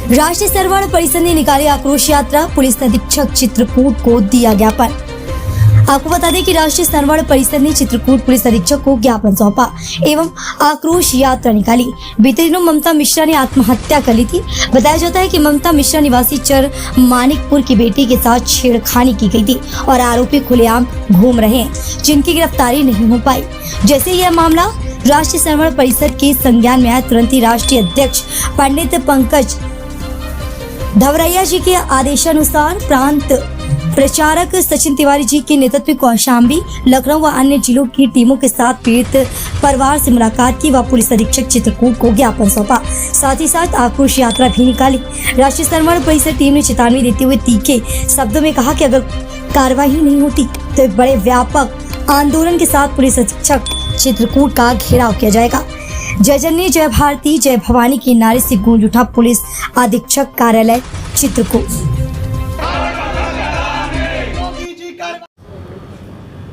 राष्ट्रीय सर्वण परिषद ने निकाली आक्रोश यात्रा, पुलिस अधीक्षक चित्रकूट को दिया ज्ञापन। आपको बता दें कि राष्ट्रीय सर्वण परिषद ने चित्रकूट पुलिस अधीक्षक को ज्ञापन सौंपा एवं आक्रोश यात्रा निकाली। बीते दिनों ममता मिश्रा ने आत्महत्या कर ली थी। बताया जाता है कि ममता मिश्रा निवासी चर मानिकपुर की बेटी के साथ छेड़खानी की गई थी और आरोपी खुलेआम घूम रहे हैं, जिनकी गिरफ्तारी नहीं हो पाई। जैसे यह मामला राष्ट्रीय सर्वण परिषद के संज्ञान में आया, तुरंत ही राष्ट्रीय अध्यक्ष पंडित पंकज धवरैया जी के आदेशानुसार प्रांत प्रचारक सचिन तिवारी जी के नेतृत्व में कौशाम्बी, लखनऊ व अन्य जिलों की टीमों के साथ पीड़ित परिवार से मुलाकात की व पुलिस अधीक्षक चित्रकूट को ज्ञापन सौंपा। साथ ही साथ आक्रोश यात्रा भी निकाली। राष्ट्रीय सर्वण परिषद टीम ने चेतावनी देते हुए तीखे शब्दों में कहा कि अगर कार्रवाई नहीं होती तो एक बड़े व्यापक आंदोलन के साथ पुलिस अधीक्षक चित्रकूट का घेराव किया जाएगा। जय जननी जय भारती जय भवानी के नारे से गूंज उठा पुलिस अधीक्षक कार्यालय चित्रकूट।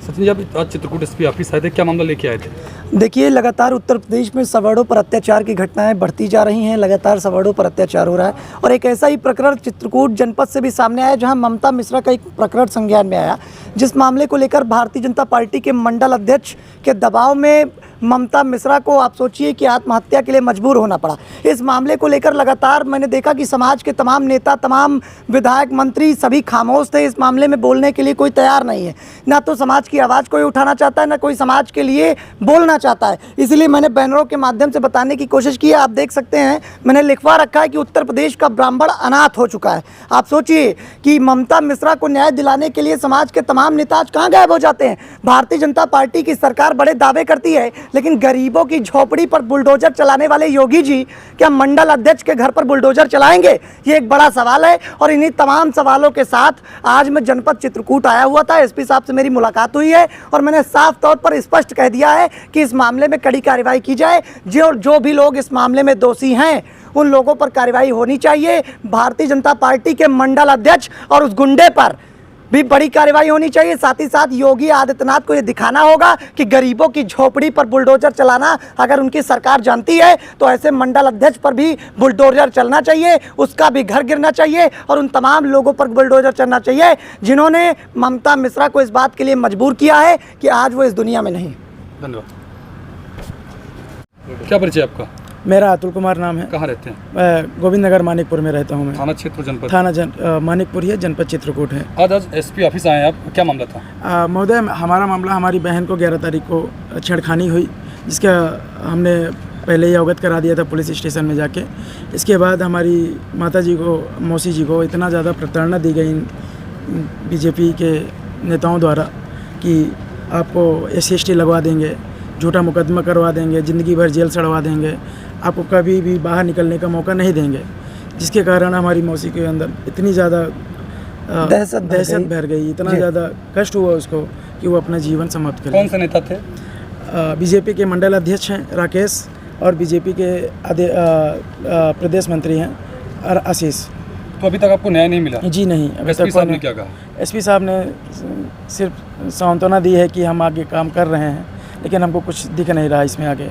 सचिन जी, आप आज चित्रकूट एसपी ऑफिस आए थे, क्या मामला लेके आए थे? देखिए, लगातार उत्तर प्रदेश में सवर्णों पर अत्याचार की घटनाएं बढ़ती जा रही हैं। लगातार सवर्णों पर अत्याचार हो रहा है और एक ऐसा ही प्रकरण चित्रकूट जनपद से भी सामने आया, जहां ममता मिश्रा का एक प्रकरण संज्ञान में आया, जिस मामले को लेकर भारतीय जनता पार्टी के मंडल अध्यक्ष के दबाव में ममता मिश्रा को आप सोचिए कि आत्महत्या के लिए मजबूर होना पड़ा। इस मामले को लेकर लगातार मैंने देखा कि समाज के तमाम नेता, तमाम विधायक, मंत्री सभी खामोश थे। इस मामले में बोलने के लिए कोई तैयार नहीं है। ना तो समाज की आवाज़ कोई उठाना चाहता है, ना कोई समाज के लिए बोलना चाहता है। इसलिए मैंने बैनरों के माध्यम से बताने की कोशिश की है। आप देख सकते हैं, मैंने लिखवा रखा है कि उत्तर प्रदेश का ब्राह्मण अनाथ हो चुका है। आप सोचिए कि ममता मिश्रा को न्याय दिलाने के लिए समाज के तमाम नेता आज कहाँ गायब हो जाते हैं। भारतीय जनता पार्टी की सरकार बड़े दावे करती है, लेकिन गरीबों की झोपड़ी पर बुलडोजर चलाने वाले योगी जी क्या मंडल अध्यक्ष के घर पर बुलडोजर चलाएंगे? ये एक बड़ा सवाल है। और इन्हीं तमाम सवालों के साथ आज मैं जनपद चित्रकूट आया हुआ था। एसपी साहब से मेरी मुलाकात हुई है और मैंने साफ तौर पर स्पष्ट कह दिया है कि इस मामले में कड़ी कार्रवाई की जाए। जो भी लोग इस मामले में दोषी हैं, उन लोगों पर कार्रवाई होनी चाहिए। भारतीय जनता पार्टी के मंडल अध्यक्ष और उस गुंडे पर भी बड़ी कार्रवाई होनी चाहिए। साथ ही साथ योगी आदित्यनाथ को ये दिखाना होगा कि गरीबों की झोपड़ी पर बुलडोजर चलाना अगर उनकी सरकार जानती है, तो ऐसे मंडल अध्यक्ष पर भी बुलडोजर चलना चाहिए, उसका भी घर गिरना चाहिए और उन तमाम लोगों पर बुलडोजर चलना चाहिए जिन्होंने ममता मिश्रा को इस बात के लिए मजबूर किया है कि आज वो इस दुनिया में नहीं। धन्यवाद। क्या परिचय आपका? मेरा अतुल कुमार नाम है। कहाँ रहते हैं? मैं गोविंद नगर मानिकपुर में रहता हूँ। मैं थाना क्षेत्र जनपद? मानिकपुर ही है, जनपद चित्रकूट है। आज एसपी ऑफिस आए हैं आप, क्या मामला था? महोदय, हमारा मामला, हमारी बहन को 11 तारीख को छेड़खानी हुई, जिसका हमने पहले ही अवगत करा दिया था पुलिस स्टेशन में जाके। इसके बाद हमारी माता जी को, मौसी जी को इतना ज़्यादा प्रताड़ना दी गई बीजेपी के नेताओं द्वारा कि आपको SC/ST लगवा देंगे, झूठा मुकदमा करवा देंगे, ज़िंदगी भर जेल सड़वा देंगे, आपको कभी भी बाहर निकलने का मौका नहीं देंगे, जिसके कारण हमारी मौसी के अंदर इतनी ज़्यादा दहशत भर गई, इतना ज़्यादा कष्ट हुआ उसको कि वो अपना जीवन समाप्त कर। कौन से नेता थे? बीजेपी के मंडल अध्यक्ष हैं राकेश और बीजेपी के प्रदेश मंत्री हैं आशीष। तो अभी तक आपको न्याय नहीं मिला? जी नहीं। एसपी साहब ने क्या कहा? एसपी साहब ने सिर्फ सांत्वना दी है कि हम आगे काम कर रहे हैं, लेकिन हमको कुछ दिख नहीं रहा इसमें आगे।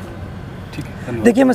ठीक है, देखिए, मैं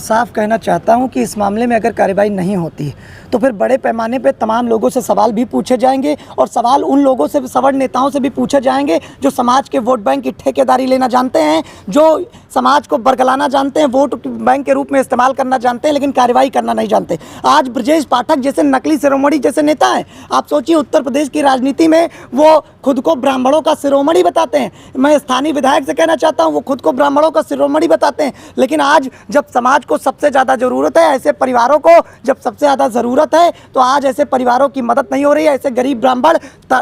साफ कहना चाहता हूं कि इस मामले में अगर कार्रवाई नहीं होती तो फिर बड़े पैमाने पे तमाम लोगों से सवाल भी पूछे जाएंगे और सवाल उन लोगों से, सवर्ण नेताओं से भी पूछे जाएंगे जो समाज के वोट बैंक की ठेकेदारी लेना जानते हैं, जो समाज को बरगलाना जानते हैं, वोट बैंक के रूप में इस्तेमाल करना जानते हैं, लेकिन कार्रवाई करना नहीं जानते। आज ब्रजेश पाठक जैसे नकली शिरोमणि जैसे नेता हैं। आप सोचिए, उत्तर प्रदेश की राजनीति में वो खुद को ब्राह्मणों का शिरोमणि बताते हैं। मैं स्थानीय विधायक से कहना चाहता हूँ, वो खुद को ब्राह्मणों का शिरोमणि बताते हैं, लेकिन आज जब समाज को सबसे ज़्यादा ज़रूरत है, ऐसे परिवारों को जब सबसे ज़्यादा ज़रूरत है, तो आज ऐसे परिवारों की मदद नहीं हो रही है। ऐसे गरीब ब्राह्मण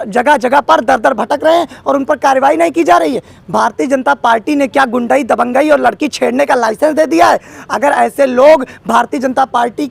जगह जगह पर दर दर भटक रहे हैं और उन पर कार्रवाई नहीं की जा रही है। भारतीय जनता पार्टी ने क्या गुंडाई, दबंगई और लड़की छेड़ने का लाइसेंस दे दिया है? अगर ऐसे लोग भारतीय जनता पार्टी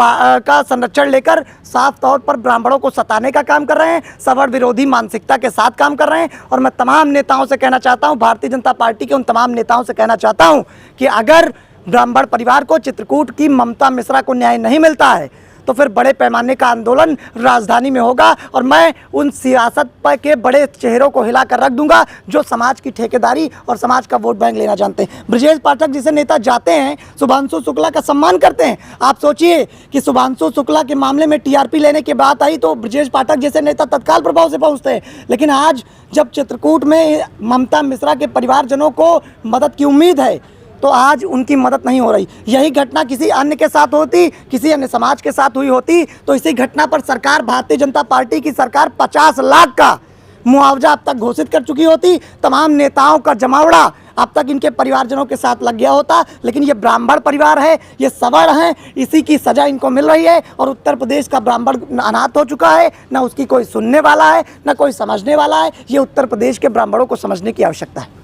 का संरक्षण लेकर साफ तौर पर ब्राह्मणों को सताने का काम कर रहे हैं, सवर्ण विरोधी मानसिकता के साथ काम कर रहे हैं, और मैं तमाम नेताओं से कहना चाहता हूं, भारतीय जनता पार्टी के उन तमाम नेताओं से कहना चाहता हूं कि अगर ब्राह्मण परिवार को, चित्रकूट की ममता मिश्रा को न्याय नहीं मिलता है, तो फिर बड़े पैमाने का आंदोलन राजधानी में होगा और मैं उन सियासत पर के बड़े चेहरों को हिला कर रख दूंगा जो समाज की ठेकेदारी और समाज का वोट बैंक लेना जानते हैं। ब्रजेश पाठक जैसे नेता जाते हैं, शुभांशु शुक्ला का सम्मान करते हैं। आप सोचिए कि शुभांशु शुक्ला के मामले में टीआरपी लेने की बात आई तो ब्रजेश पाठक जैसे नेता तत्काल प्रभाव से पहुंचते हैं, लेकिन आज जब चित्रकूट में ममता मिश्रा के परिवारजनों को मदद की उम्मीद है तो आज उनकी मदद नहीं हो रही। यही घटना किसी अन्य के साथ होती, किसी अन्य समाज के साथ हुई होती तो इसी घटना पर सरकार, भारतीय जनता पार्टी की सरकार 50 लाख का मुआवजा अब तक घोषित कर चुकी होती। तमाम नेताओं का जमावड़ा अब तक इनके परिवारजनों के साथ लग गया होता, लेकिन ये ब्राह्मण परिवार है, ये सवर्ण है, इसी की सजा इनको मिल रही है। और उत्तर प्रदेश का ब्राह्मण अनाथ हो चुका है, ना उसकी कोई सुनने वाला है, ना कोई समझने वाला है। ये उत्तर प्रदेश के ब्राह्मणों को समझने की आवश्यकता है।